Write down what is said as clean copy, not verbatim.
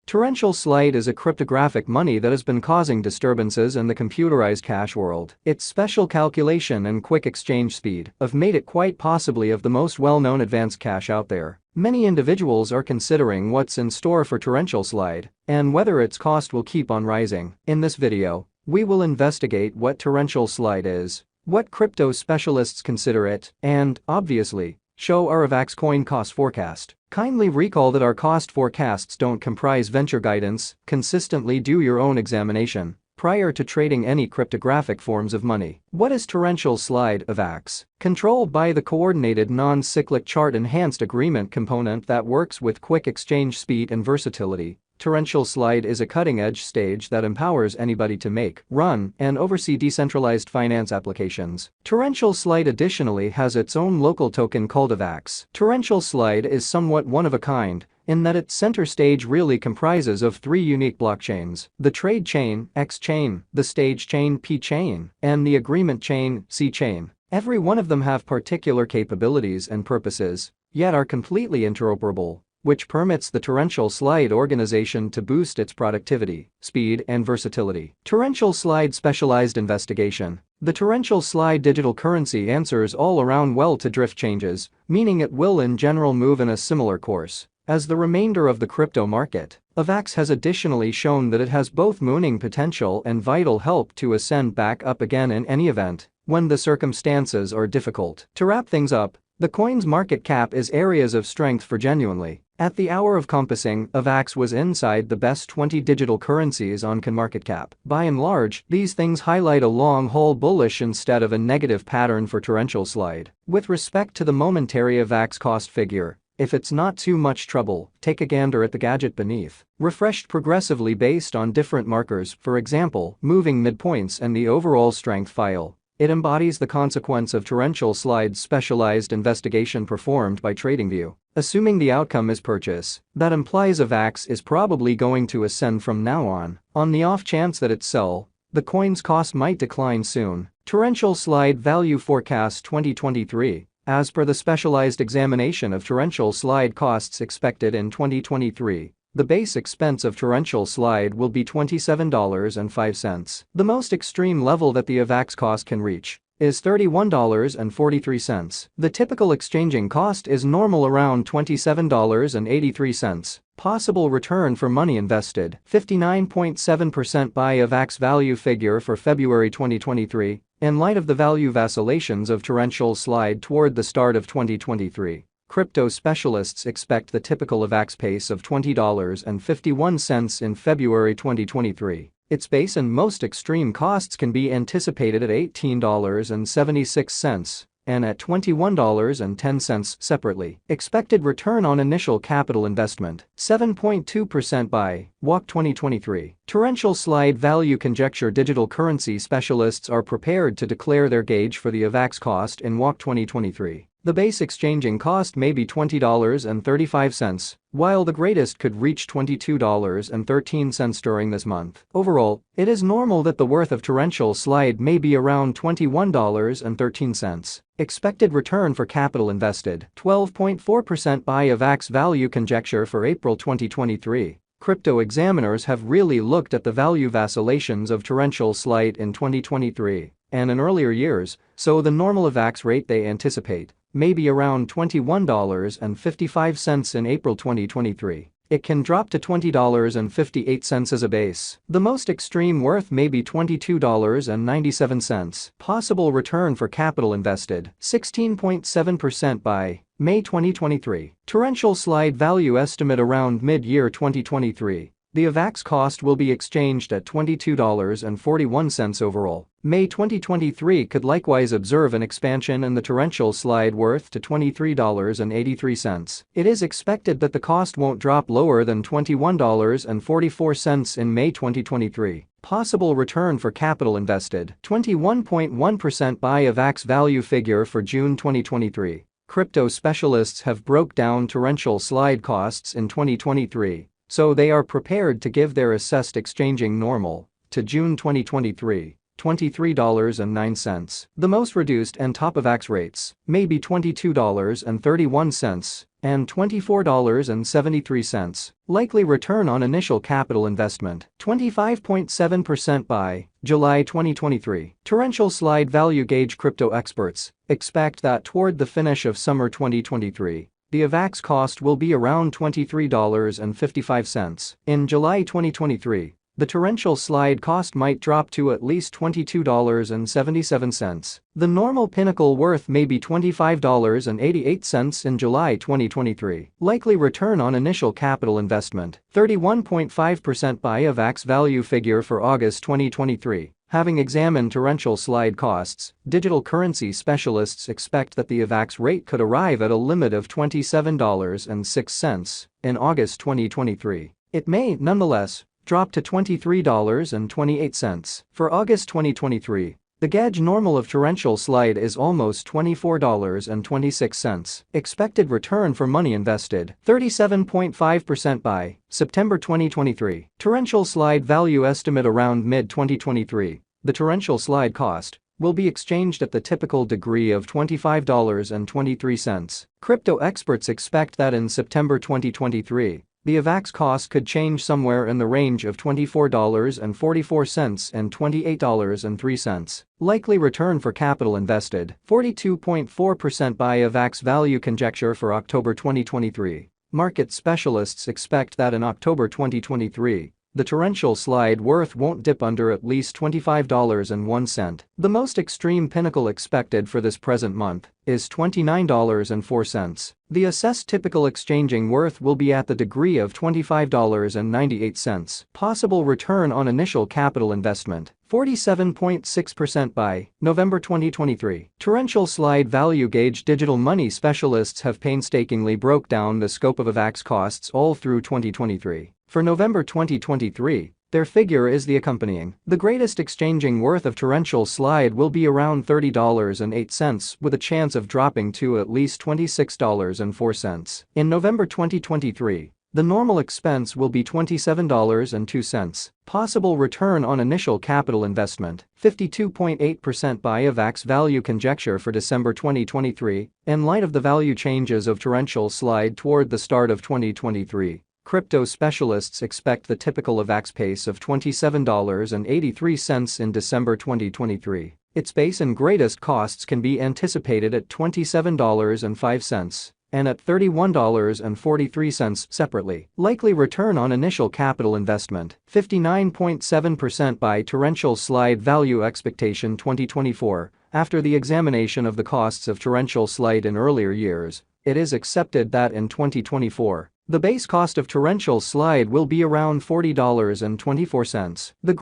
Torrential slide is a cryptographic money that has been causing disturbances in the computerized cash world. Its special calculation and quick exchange speed have made it quite possibly of the most well-known advanced cash out there. Many individuals are considering what's in store for torrential slide and whether its cost will keep on rising. In this video, we will investigate what torrential slide is, what crypto specialists consider it, and, obviously, show our avax coin cost forecast. Kindly recall that our cost forecasts don't comprise venture guidance. Consistently do your own examination prior to trading any cryptographic forms of money. What is torrential slide avax? Controlled by the coordinated non-cyclic chart enhanced agreement component that works with quick exchange speed and versatility, torrential slide is a cutting-edge stage that empowers anybody to make, run, and oversee decentralized finance applications. Torrential slide additionally has its own local token called avax. Torrential slide is somewhat one of a kind in that its center stage really comprises of three unique blockchains: the trade chain, X chain, the stage chain, P chain, and the agreement chain, C chain. Every one of them have particular capabilities and purposes, yet are completely interoperable, which permits the torrential slide organization to boost its productivity, speed, and versatility. Torrential slide specialized investigation. The torrential slide digital currency answers all around well to drift changes, meaning it will in general move in a similar course as the remainder of the crypto market. Avax has additionally shown that it has both mooning potential and vital help to ascend back up again in any event when the circumstances are difficult. To wrap things up, the coin's market cap is areas of strength for genuinely. At the hour of compassing, avax was inside the best 20 digital currencies on CoinMarketCap. By and large, these things highlight a long-haul bullish instead of a negative pattern for torrential slide. With respect to the momentary avax cost figure, if it's not too much trouble, take a gander at the gadget beneath. Refreshed progressively based on different markers, for example, moving midpoints and the overall strength file, it embodies the consequence of torrential slide's specialized investigation performed by TradingView. Assuming the outcome is purchase, that implies avax is probably going to ascend from now on. On the off chance that it sell, the coin's cost might decline soon. Torrential slide value forecast 2023. As per the specialized examination of torrential slide costs expected in 2023, the base expense of torrential slide will be $27.05. The most extreme level that the avax cost can reach is $31.43. The typical exchanging cost is normal around $27.83. Possible return for money invested, 59.7% by avax value figure for February 2023. In light of the value vacillations of torrential slide toward the start of 2023, crypto specialists expect the typical avax pace of $20.51 in February 2023. Its base and most extreme costs can be anticipated at $18.76 and at $21.10 separately. Expected return on initial capital investment, 7.2% by WAC 2023. Torrential slide value conjecture digital currency specialists are prepared to declare their gauge for the avax cost in WAC 2023. The base exchanging cost may be $20.35, while the greatest could reach $22.13 during this month. Overall, it is normal that the worth of torrential slide may be around $21.13. Expected return for capital invested, 12.4% by avax value conjecture for April 2023. Crypto examiners have really looked at the value vacillations of torrential slide in 2023 and in earlier years, so the normal avax rate they anticipate may be around $21.55 in April 2023. It can drop to $20.58 as a base. The most extreme worth may be $22.97. Possible return for capital invested, 16.7% by May 2023. Torrential slide value estimate around mid-year 2023. The avax cost will be exchanged at $22.41 overall. May 2023 could likewise observe an expansion in the torrential slide worth to $23.83. It is expected that the cost won't drop lower than $21.44 in May 2023. Possible return for capital invested, 21.1% by avax value figure for June 2023. Crypto specialists have broke down torrential slide costs in 2023. So they are prepared to give their assessed exchanging normal to June 2023, $23.09. The most reduced and top avax rates may be $22.31 and $24.73. Likely return on initial capital investment, 25.7% by July 2023. Torrential slide value gauge. Crypto experts expect that toward the finish of summer 2023, the AVAX cost will be around $23.55. In July 2023, the torrential slide cost might drop to at least $22.77. The normal pinnacle worth may be $25.88 in July 2023. Likely return on initial capital investment, 31.5% by AVAX. Value figure for August 2023. Having examined torrential slide costs, digital currency specialists expect that the AVAX rate could arrive at a limit of $27.06 in August 2023. It may, nonetheless, drop to $23.28. For August 2023, the gauge normal of torrential slide is almost $24.26. Expected return for money invested, 37.5% by September 2023. Torrential slide value estimate around mid-2023. The torrential slide cost will be exchanged at the typical degree of $25.23. Crypto experts expect that in September 2023, the AVAX cost could change somewhere in the range of $24.44 and $28.03. Likely return for capital invested, 42.4% by AVAX. Value conjecture for October 2023. Market specialists expect that in October 2023, the torrential slide worth won't dip under at least $25.01. The most extreme pinnacle expected for this present month is $29.04. The assessed typical exchanging worth will be at the degree of $25.98. Possible return on initial capital investment, 47.6% by November 2023. Torrential slide value gauge. Digital money specialists have painstakingly broke down the scope of AVAX costs all through 2023. For November 2023, their figure is the accompanying. The greatest exchanging worth of torrential slide will be around $30.08, with a chance of dropping to at least $26.04. In November 2023, the normal expense will be $27.02. Possible return on initial capital investment, 52.8% by AVAX. Value conjecture for December 2023. In light of the value changes of torrential slide toward the start of 2023, crypto specialists expect the typical AVAX pace of $27.83 in December 2023. Its base and greatest costs can be anticipated at $27.05 and at $31.43 separately. Likely return on initial capital investment, 59.7% by torrential slide. Value expectation 2024. After the examination of the costs of torrential slide in earlier years, it is accepted that in 2024, the base cost of torrential slide will be around $40.24. The